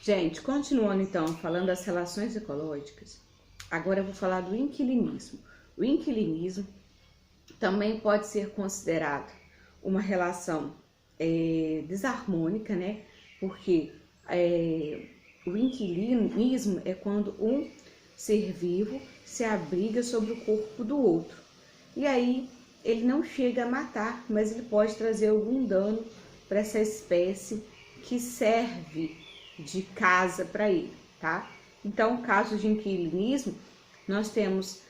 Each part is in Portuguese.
Gente, continuando então, falando das relações ecológicas, agora eu vou falar do inquilinismo. O inquilinismo também pode ser considerado uma relação desarmônica, né? Porque o inquilinismo é quando um ser vivo se abriga sobre o corpo do outro. E aí ele não chega a matar, mas ele pode trazer algum dano para essa espécie que serve de casa para ele, tá? Então, casos de inquilinismo, nós temos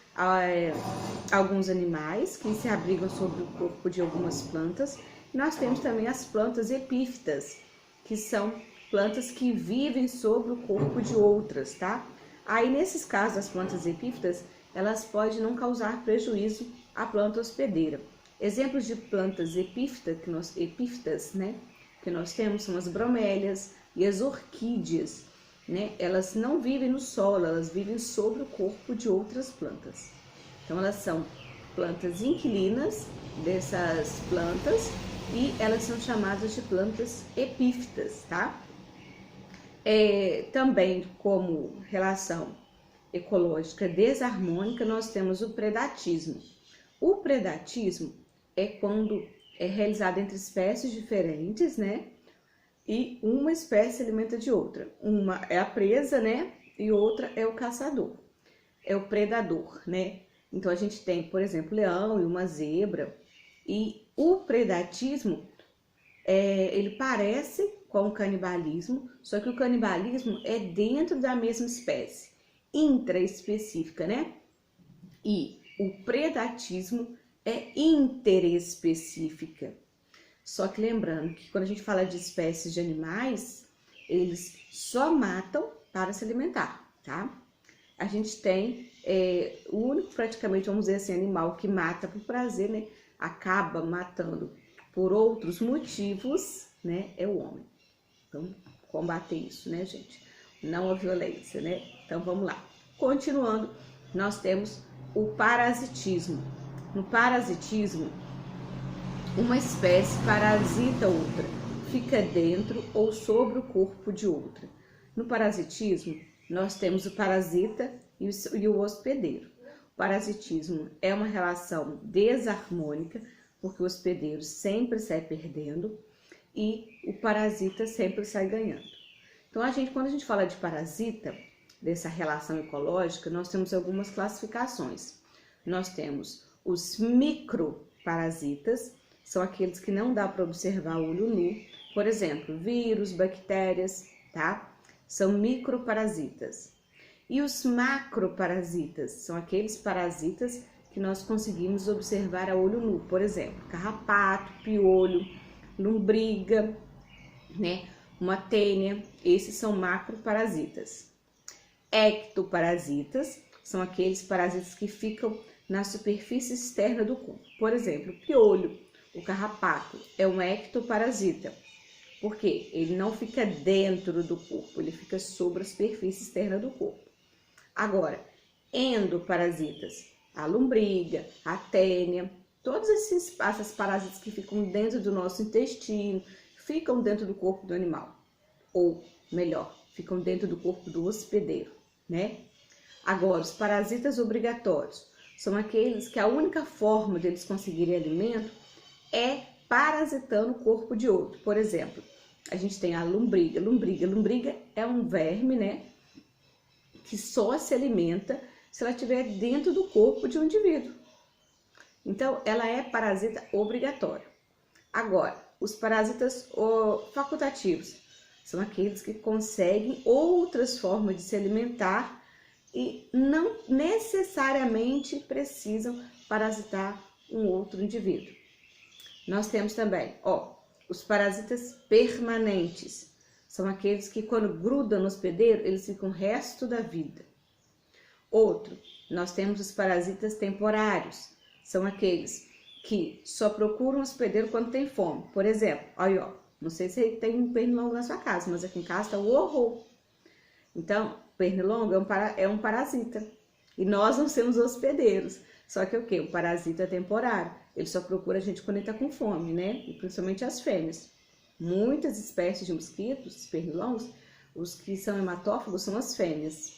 alguns animais que se abrigam sobre o corpo de algumas plantas. Nós temos também as plantas epífitas, que são plantas que vivem sobre o corpo de outras, tá? Aí, nesses casos, as plantas epífitas, elas podem não causar prejuízo à planta hospedeira. Exemplos de plantas epífitas, né, que nós temos são as bromélias e as orquídeas, né? Elas não vivem no solo, elas vivem sobre o corpo de outras plantas. Então, elas são plantas inquilinas dessas plantas e elas são chamadas de plantas epífitas, tá? Também como relação ecológica desarmônica, nós temos o predatismo. O predatismo é quando é realizado entre espécies diferentes, né? E uma espécie se alimenta de outra. Uma é a presa, né? E outra é o caçador, é o predador, né? Então a gente tem, por exemplo, leão e uma zebra. E o predatismo, ele parece com o canibalismo, só que o canibalismo é dentro da mesma espécie, intraespecífica, né? E o predatismo é interespecífica. Só que lembrando que quando a gente fala de espécies de animais, eles só matam para se alimentar, tá? A gente tem o único, praticamente, vamos dizer assim, animal que mata por prazer, né? Acaba matando por outros motivos, né? É o homem. Então, combater isso, né, gente? Não a violência, né? Então, vamos lá. Continuando, nós temos o parasitismo. No parasitismo, uma espécie parasita outra, fica dentro ou sobre o corpo de outra. No parasitismo, nós temos o parasita e o hospedeiro. O parasitismo é uma relação desarmônica, porque o hospedeiro sempre sai perdendo e o parasita sempre sai ganhando. Então, quando a gente fala de parasita, dessa relação ecológica, nós temos algumas classificações. Nós temos os microparasitas, são aqueles que não dá para observar a olho nu, por exemplo, vírus, bactérias, tá? São microparasitas. E os macroparasitas são aqueles parasitas que nós conseguimos observar a olho nu, por exemplo, carrapato, piolho, lombriga, né? Uma tênia, esses são macroparasitas. Ectoparasitas são aqueles parasitas que ficam na superfície externa do corpo, por exemplo, piolho. O carrapato é um ectoparasita, porque ele não fica dentro do corpo, ele fica sobre a superfície externa do corpo. Agora, endoparasitas, a lombriga, a tênia, todos esses parasitas que ficam dentro do nosso intestino, ficam dentro do corpo do animal, ou melhor, ficam dentro do corpo do hospedeiro, né? Agora, os parasitas obrigatórios são aqueles que a única forma deles conseguirem alimento é parasitando o corpo de outro. Por exemplo, a gente tem a lombriga. Lombriga é um verme, né, que só se alimenta se ela estiver dentro do corpo de um indivíduo. Então, ela é parasita obrigatório. Agora, os parasitas facultativos são aqueles que conseguem outras formas de se alimentar e não necessariamente precisam parasitar um outro indivíduo. Nós temos também, os parasitas permanentes. São aqueles que quando grudam no hospedeiro, eles ficam o resto da vida. Outro, nós temos os parasitas temporários. São aqueles que só procuram o hospedeiro quando tem fome. Por exemplo, não sei se tem um pernilongo na sua casa, mas aqui em casa está o horror. Então, o pernilongo é um parasita. E nós não somos hospedeiros. Só que o quê? O parasita é temporário. Ele só procura a gente quando ele está com fome, né? E principalmente as fêmeas. Muitas espécies de mosquitos, pernilongos, Os que são hematófagos são as fêmeas.